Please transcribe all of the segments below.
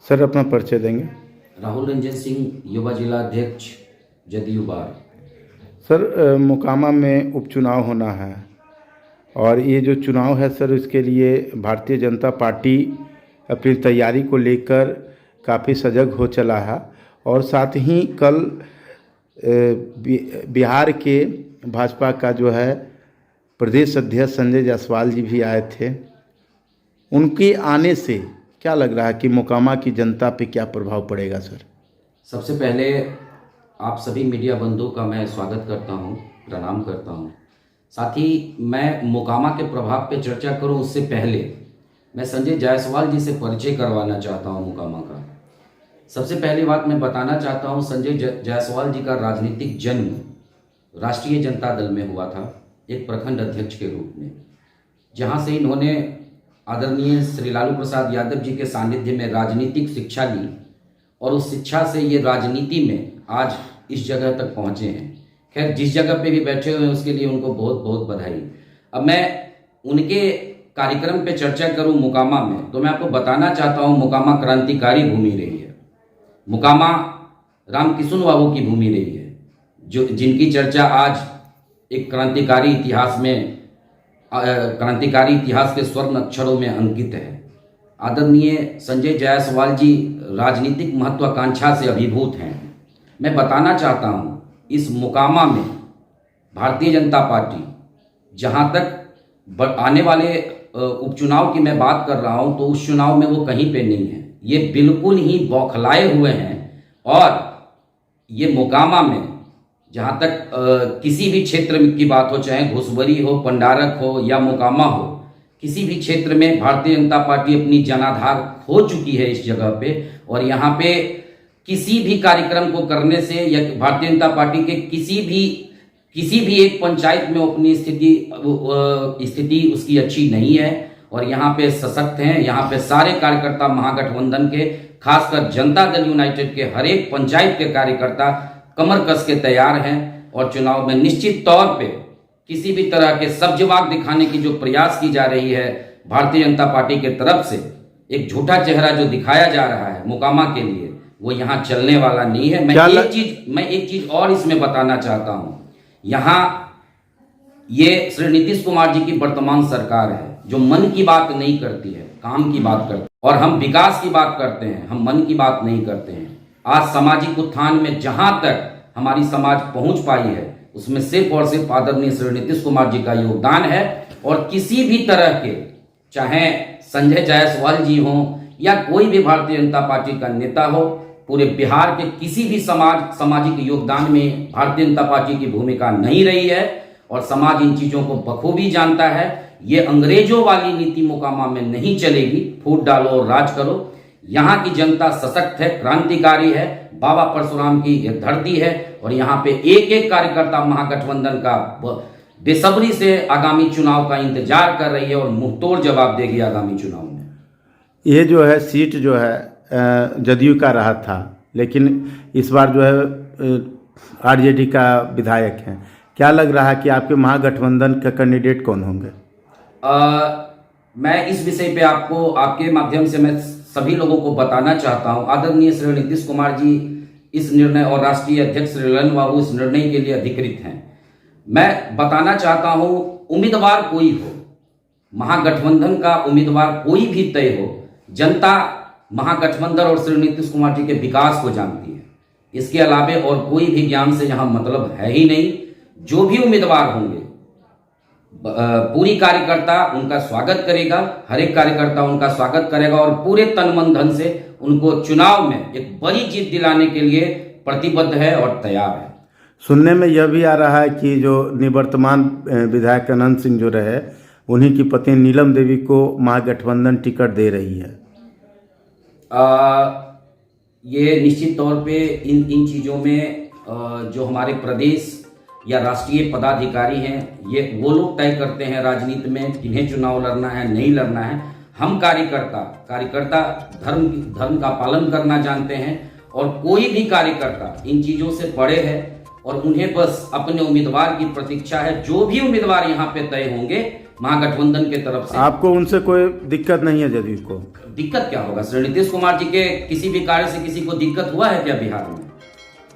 Sir अपना परिचय देंगे। राहुल रंजन सिंह, युवा जिला अध्यक्ष, जदयू बार। सर मोकामा में उपचुनाव होना है और ये जो चुनाव है सर, इसके लिए भारतीय जनता पार्टी अपनी तैयारी को लेकर काफ़ी सजग हो चला है। और साथ ही कल बिहार के भाजपा का जो है प्रदेश अध्यक्ष संजय जायसवाल जी भी आए थे। उनके आने से क्या लग रहा है कि मोकामा की जनता पे क्या प्रभाव पड़ेगा सर? सबसे पहले आप सभी मीडिया बंधुओं का मैं स्वागत करता हूं, प्रणाम करता हूं। साथ ही मैं मोकामा के प्रभाव पे चर्चा करूं उससे पहले मैं संजय जायसवाल जी से परिचय करवाना चाहता हूं मोकामा का। सबसे पहली बात मैं बताना चाहता हूं, संजय जायसवाल जी का राजनीतिक जन्म राष्ट्रीय जनता दल में हुआ था, एक प्रखंड अध्यक्ष के रूप में, जहां से इन्होंने आदरणीय श्री लालू प्रसाद यादव जी के सानिध्य में राजनीतिक शिक्षा ली और उस शिक्षा से ये राजनीति में आज इस जगह तक पहुंचे हैं। खैर, जिस जगह पे भी बैठे हुए हैं उसके लिए उनको बहुत बहुत बधाई। अब मैं उनके कार्यक्रम पे चर्चा करूं मोकामा में, तो मैं आपको बताना चाहता हूं मोकामा क्रांतिकारी भूमि रही है। मोकामा रामकिशुन बाबू की भूमि रही है, जो जिनकी चर्चा आज एक क्रांतिकारी इतिहास के स्वर्ण अक्षरों में अंकित है। आदरणीय संजय जायसवाल जी राजनीतिक महत्वाकांक्षा से अभिभूत हैं। मैं बताना चाहता हूं, इस मोकामा में भारतीय जनता पार्टी जहां तक आने वाले उपचुनाव की मैं बात कर रहा हूं, तो उस चुनाव में वो कहीं पे नहीं है। ये बिल्कुल ही बौखलाए हुए हैं और ये मोकामा में जहां तक किसी भी क्षेत्र की बात हो, चाहे घुसवरी हो, पंडारक हो या मोकामा हो, किसी भी क्षेत्र में भारतीय जनता पार्टी अपनी जनाधार खो चुकी है इस जगह पे। और यहाँ पे किसी भी कार्यक्रम को करने से या भारतीय जनता पार्टी के किसी भी एक पंचायत में अपनी स्थिति उसकी अच्छी नहीं है। और यहाँ पे सशक्त हैं, यहाँ पे सारे कार्यकर्ता महागठबंधन के, खासकर जनता दल यूनाइटेड के हर एक पंचायत के कार्यकर्ता कमर कस के तैयार हैं और चुनाव में निश्चित तौर पे किसी भी तरह के सब्जवाग दिखाने की जो प्रयास की जा रही है भारतीय जनता पार्टी के तरफ से, एक झूठा चेहरा जो दिखाया जा रहा है मोकामा के लिए, वो यहाँ चलने वाला नहीं है। मैं एक चीज और इसमें बताना चाहता हूं, यहाँ ये श्री नीतीश कुमार जी की वर्तमान सरकार है जो मन की बात नहीं करती है, काम की बात करती है। और हम विकास की बात करते हैं, हम मन की बात नहीं करते हैं। आज सामाजिक उत्थान में जहां तक हमारी समाज पहुंच पाई है उसमें सिर्फ और सिर्फ आदरणीय श्री नीतीश कुमार जी का योगदान है। और किसी भी तरह के, चाहे संजय जायसवाल जी हों या कोई भी भारतीय जनता पार्टी का नेता हो, पूरे बिहार के किसी भी सामाजिक योगदान में भारतीय जनता पार्टी की भूमिका नहीं रही है और समाज इन चीजों को बखूबी जानता है। ये अंग्रेजों वाली नीति मोकामा में नहीं चलेगी, फूट डालो और राज करो। यहाँ की जनता सशक्त है, क्रांतिकारी है, बाबा परशुराम की यह धरती है और यहाँ पे एक एक कार्यकर्ता महागठबंधन का बेसब्री से आगामी चुनाव का इंतजार कर रही है और मुंहतोड़ जवाब देगी आगामी चुनाव में। ये जो है सीट जो है जदयू का रहा था, लेकिन इस बार जो है आरजेडी का विधायक है। क्या लग रहा है कि आपके महागठबंधन का कैंडिडेट कौन होंगे? मैं इस विषय पे आपको आपके माध्यम से मैं सभी लोगों को बताना चाहता हूं, आदरणीय श्री नीतीश कुमार जी इस निर्णय और राष्ट्रीय अध्यक्ष श्री ललन बाबू इस निर्णय के लिए अधिकृत हैं। मैं बताना चाहता हूं, उम्मीदवार कोई हो, महागठबंधन का उम्मीदवार कोई भी तय हो, जनता महागठबंधन और श्री नीतीश कुमार जी के विकास को जानती है। इसके अलावे और कोई भी ज्ञान से यहां मतलब है ही नहीं। जो भी उम्मीदवार होंगे पूरी कार्यकर्ता उनका स्वागत करेगा, हर एक कार्यकर्ता उनका स्वागत करेगा और पूरे तन मन धन से उनको चुनाव में एक बड़ी जीत दिलाने के लिए प्रतिबद्ध है और तैयार है। सुनने में यह भी आ रहा है कि जो निवर्तमान विधायक अनंत सिंह जो रहे, उन्हीं की पत्नी नीलम देवी को महागठबंधन टिकट दे रही है। ये निश्चित तौर पे इन चीज़ों में जो हमारे प्रदेश या राष्ट्रीय पदाधिकारी हैं, ये वो लोग तय करते हैं राजनीति में किन्हें चुनाव लड़ना है, नहीं लड़ना है। हम कार्यकर्ता धर्म का पालन करना जानते हैं और कोई भी कार्यकर्ता इन चीज़ों से परे है और उन्हें बस अपने उम्मीदवार की प्रतीक्षा है। जो भी उम्मीदवार यहाँ पे तय होंगे महागठबंधन के तरफ से। आपको उनसे कोई दिक्कत नहीं है जदयू को? दिक्कत क्या होगा? श्री नीतीश कुमार जी के किसी भी कार्य से किसी को दिक्कत हुआ है क्या बिहार में?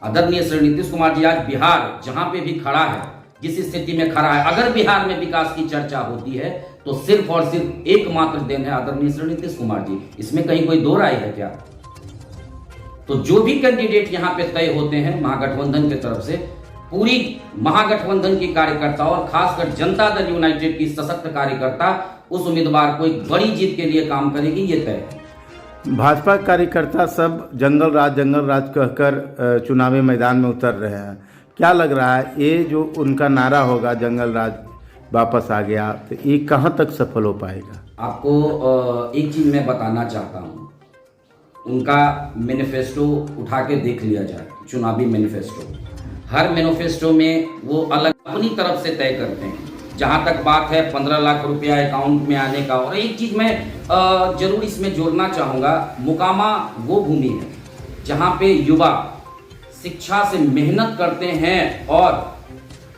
आदरणीय श्री नीतीश कुमार जी आज बिहार जहां पे भी खड़ा है, जिस स्थिति में खड़ा है, अगर बिहार में विकास की चर्चा होती है तो सिर्फ और सिर्फ एकमात्र देन है आदरणीय श्री नीतीश कुमार जी। इसमें कहीं कोई दो राय है क्या? तो जो भी कैंडिडेट यहाँ पे तय होते हैं महागठबंधन की तरफ से, पूरी महागठबंधन की कार्यकर्ता और खासकर जनता दल यूनाइटेड की सशक्त कार्यकर्ता उस उम्मीदवार को एक बड़ी जीत के लिए काम करेगी, ये तय है। भाजपा कार्यकर्ता सब जंगल राज कहकर चुनावी मैदान में उतर रहे हैं। क्या लग रहा है ये जो उनका नारा होगा जंगल राज वापस आ गया, तो ये कहाँ तक सफल हो पाएगा? आपको एक चीज मैं बताना चाहता हूँ, उनका मैनिफेस्टो उठा के देख लिया जाए, चुनावी मैनिफेस्टो। हर मैनिफेस्टो में वो अलग अपनी तरफ से तय करते हैं। जहां तक बात है 15 लाख रुपया अकाउंट में आने का, और एक चीज मैं जरूर इसमें जोड़ना चाहूँगा, मोकामा वो भूमि है जहाँ पे युवा शिक्षा से मेहनत करते हैं और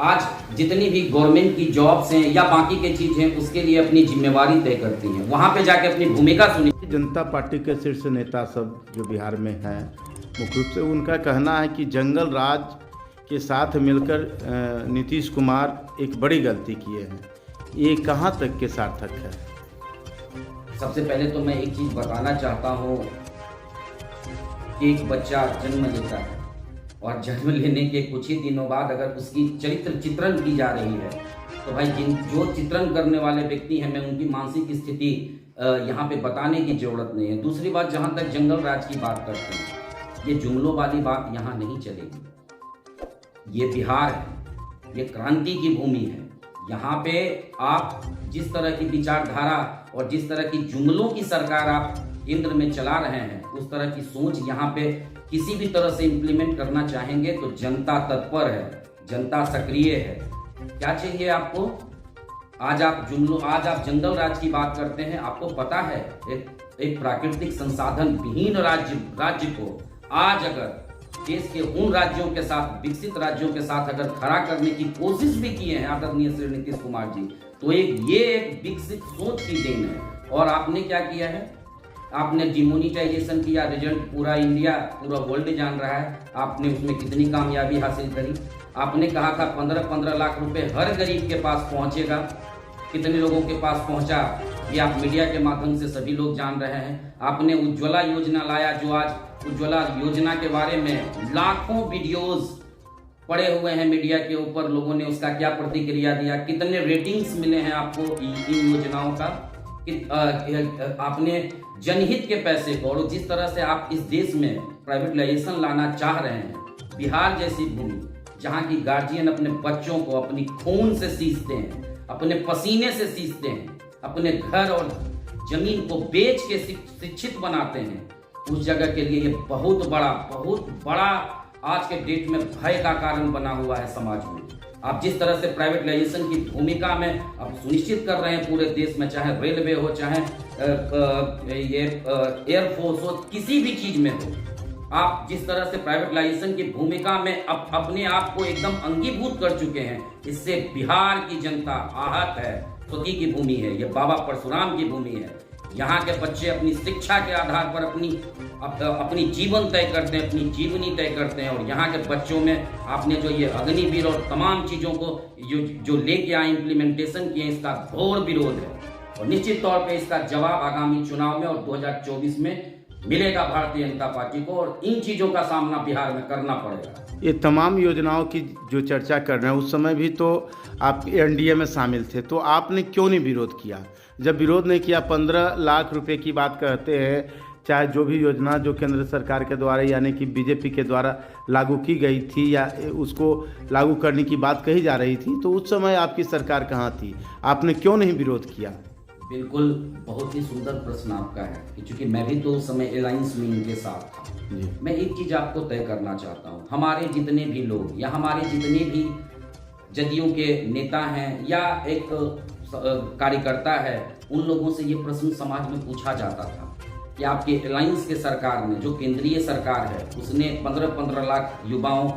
आज जितनी भी गवर्नमेंट की जॉब्स हैं या बाकी के चीज हैं उसके लिए अपनी जिम्मेवारी तय करती हैं, वहां पे जाके अपनी भूमिका सुनी। जनता पार्टी के शीर्ष नेता सब जो बिहार में हैं, मुख्य रूप से उनका कहना है कि जंगल राज के साथ मिलकर नीतीश कुमार एक बड़ी गलती किए हैं। ये कहाँ तक के सार्थक है? सबसे पहले तो मैं एक चीज बताना चाहता हूँ कि एक बच्चा जन्म लेता है और जन्म लेने के कुछ ही दिनों बाद अगर उसकी चरित्र चित्रण की जा रही है तो भाई जो चित्रण करने वाले व्यक्ति हैं, मैं उनकी मानसिक स्थिति यहाँ पे बताने की जरूरत नहीं है। दूसरी बात, जहाँ तक जंगल राज की बात करते हैं, ये जुमलों वाली बात यहाँ नहीं चलेगी। ये बिहार है, ये क्रांति की भूमि है। यहाँ पे आप जिस तरह की विचारधारा और जिस तरह की जुमलों की सरकार आप केंद्र में चला रहे हैं, उस तरह की सोच यहाँ पे किसी भी तरह से इम्प्लीमेंट करना चाहेंगे तो जनता तत्पर है, जनता सक्रिय है। क्या चाहिए आपको? आज आप जंगल राज की बात करते हैं। आपको पता है एक प्राकृतिक संसाधन विहीन राज्य को आज अगर देश के उन राज्यों के साथ, विकसित राज्यों के साथ अगर खड़ा करने की कोशिश भी किए हैं आदरणीय श्री नीतीश कुमार जी, तो ये एक विकसित सोच की देन है। और आपने क्या किया है? आपने डिमोनिटाइजेशन किया, रिजल्ट पूरा इंडिया, पूरा वर्ल्ड जान रहा है। आपने उसमें कितनी कामयाबी हासिल करी? आपने कहा था 15-15 लाख रुपए हर गरीब के पास पहुंचेगा। कितने लोगों के पास पहुंचा ये आप मीडिया के माध्यम से सभी लोग जान रहे हैं। आपने उज्ज्वला योजना लाया, जो आज उज्ज्वला योजना के बारे में लाखों वीडियोस पड़े हुए हैं मीडिया के ऊपर, लोगों ने उसका क्या प्रतिक्रिया दिया, कितने रेटिंग्स मिले हैं आपको इन योजनाओं का। आपने जनहित के पैसे को, और जिस तरह से आप इस देश में प्राइवेटाइजेशन लाना चाह रहे हैं, बिहार जैसी भूमि जहाँ की गार्जियन अपने बच्चों को अपनी खून से सींचते हैं, अपने पसीने से सींचते हैं, अपने घर और जमीन को बेच के शिक्षित बनाते हैं, उस जगह के लिए ये बहुत बड़ा आज के डेट में भय का कारण बना हुआ है समाज में। आप जिस तरह से प्राइवेटाइजेशन की भूमिका में आप सुनिश्चित कर रहे हैं पूरे देश में, चाहे रेलवे हो, चाहे ये एयरफोर्स हो, किसी भी चीज में हो, आप जिस तरह से प्राइवेटाइजेशन की भूमिका में अपने आप को एकदम अंगीभूत कर चुके हैं, इससे बिहार की जनता आहत है। स्वती की भूमि है, ये बाबा परशुराम की भूमि है। यहाँ के बच्चे अपनी शिक्षा के आधार पर अपनी जीवन तय करते हैं, अपनी जीवनी तय करते हैं। और यहाँ के बच्चों में आपने जो ये अग्निवीर और तमाम चीज़ों को जो लेके आए, इम्प्लीमेंटेशन किए, इसका घोर विरोध है। और निश्चित तौर पे इसका जवाब आगामी चुनाव में और 2024 में मिलेगा भारतीय जनता पार्टी को, और इन चीज़ों का सामना बिहार में करना पड़ेगा। ये तमाम योजनाओं की जो चर्चा कर रहे हैं, उस समय भी तो आप एनडीए में शामिल थे, तो आपने क्यों नहीं विरोध किया? जब विरोध नहीं किया, 15 लाख रुपए की बात कहते हैं, चाहे जो भी योजना जो केंद्र सरकार के द्वारा यानी कि बीजेपी के द्वारा लागू की गई थी या उसको लागू करने की बात कही जा रही थी, तो उस समय आपकी सरकार कहाँ थी? आपने क्यों नहीं विरोध किया? बिल्कुल, बहुत ही सुंदर प्रश्न आपका है कि चूंकि मैं भी तो उस समय अलायंस में इनके साथ था। मैं एक चीज़ आपको तय करना चाहता हूँ, हमारे जितने भी लोग या हमारे जितने भी जदयू के नेता हैं या एक कार्यकर्ता है, उन लोगों से ये प्रश्न समाज में पूछा जाता था कि आपके अलायंस के सरकार ने, जो केंद्रीय सरकार है, उसने 15-15 लाख युवाओं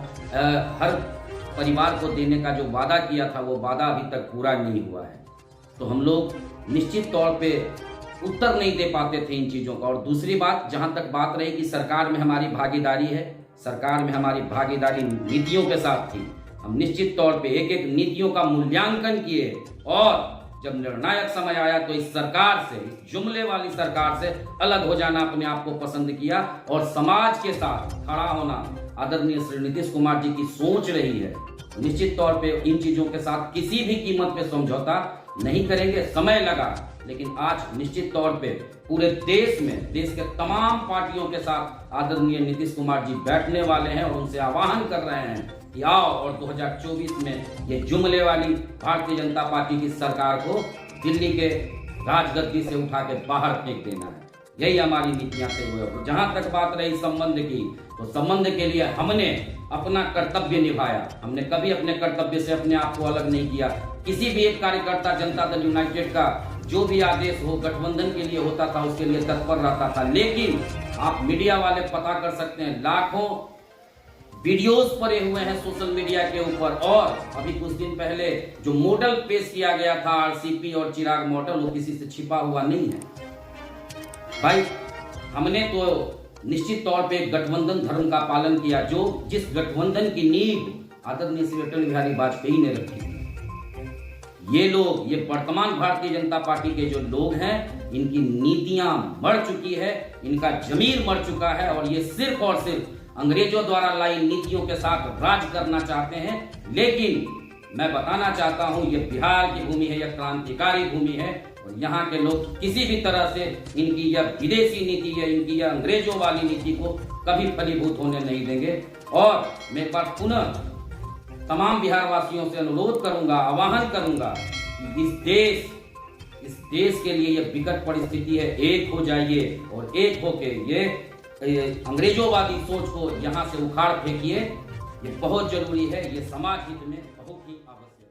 हर परिवार को देने का जो वादा किया था, वो वादा अभी तक पूरा नहीं हुआ है। तो हम लोग निश्चित तौर पे उत्तर नहीं दे पाते थे इन चीज़ों का। और दूसरी बात, जहाँ तक बात रही कि सरकार में हमारी भागीदारी है, सरकार में हमारी भागीदारी नीतियों के साथ थी। हम निश्चित तौर पे एक एक नीतियों का मूल्यांकन किए और जब निर्णायक समय आया तो इस सरकार से, इस जुमले वाली सरकार से अलग हो जाना अपने आप को पसंद किया और समाज के साथ खड़ा होना आदरणीय श्री नीतीश कुमार जी की सोच रही है। निश्चित तौर पे इन चीजों के साथ किसी भी कीमत पे समझौता नहीं करेंगे। समय लगा, लेकिन आज निश्चित तौर पे पूरे देश में, देश के तमाम पार्टियों के साथ आदरणीय नीतीश कुमार जी बैठने वाले हैं और उनसे आह्वान कर रहे हैं कि आओ और 2024 में ये जुमले वाली भारतीय जनता पार्टी की सरकार को दिल्ली के राजगद्दी से उठा के बाहर फेंक देना है। यही हमारी नीतियां तय हुई। जहां तक बात रही संबंध की, तो संबंध के लिए हमने अपना कर्तव्य निभाया। हमने कभी अपने कर्तव्य से अपने आप को अलग नहीं किया। किसी भी एक कार्यकर्ता जनता दल यूनाइटेड का जो भी आदेश हो गठबंधन के लिए होता था, उसके लिए तत्पर रहता था। लेकिन आप मीडिया वाले पता कर सकते हैं, लाखों वीडियोस पड़े हुए हैं सोशल मीडिया के ऊपर। और अभी कुछ दिन पहले जो मॉडल पेश किया गया था आरसीपी और चिराग मॉडल, वो किसी से छिपा हुआ नहीं है भाई। हमने तो निश्चित तौर पे गठबंधन धर्म का पालन किया, जो जिस गठबंधन की नींव आदरणीय श्री अटल बिहारी वाजपेयी ने रखी। ये लोग, ये वर्तमान भारतीय जनता पार्टी के जो लोग हैं, इनकी नीतियां मर चुकी है, इनका जमीर मर चुका है और ये सिर्फ और सिर्फ अंग्रेजों द्वारा लाई नीतियों के साथ राज करना चाहते हैं। लेकिन मैं बताना चाहता हूं, ये बिहार की भूमि है, यह क्रांतिकारी भूमि है और यहाँ के लोग किसी भी तरह से इनकी यह विदेशी नीति है, इनकी यह अंग्रेजों वाली नीति को कभी फलीभूत होने नहीं देंगे। और मैं एक बार पुनः तमाम बिहार वासियों से अनुरोध करूंगा, आह्वान करूंगा कि इस देश के लिए यह विकट परिस्थिति है, एक हो जाइए और एक होके ये अंग्रेजोवादी सोच को यहाँ से उखाड़ फेंकिए। ये बहुत जरूरी है, ये समाज हित में बहुत ही आवश्यक है।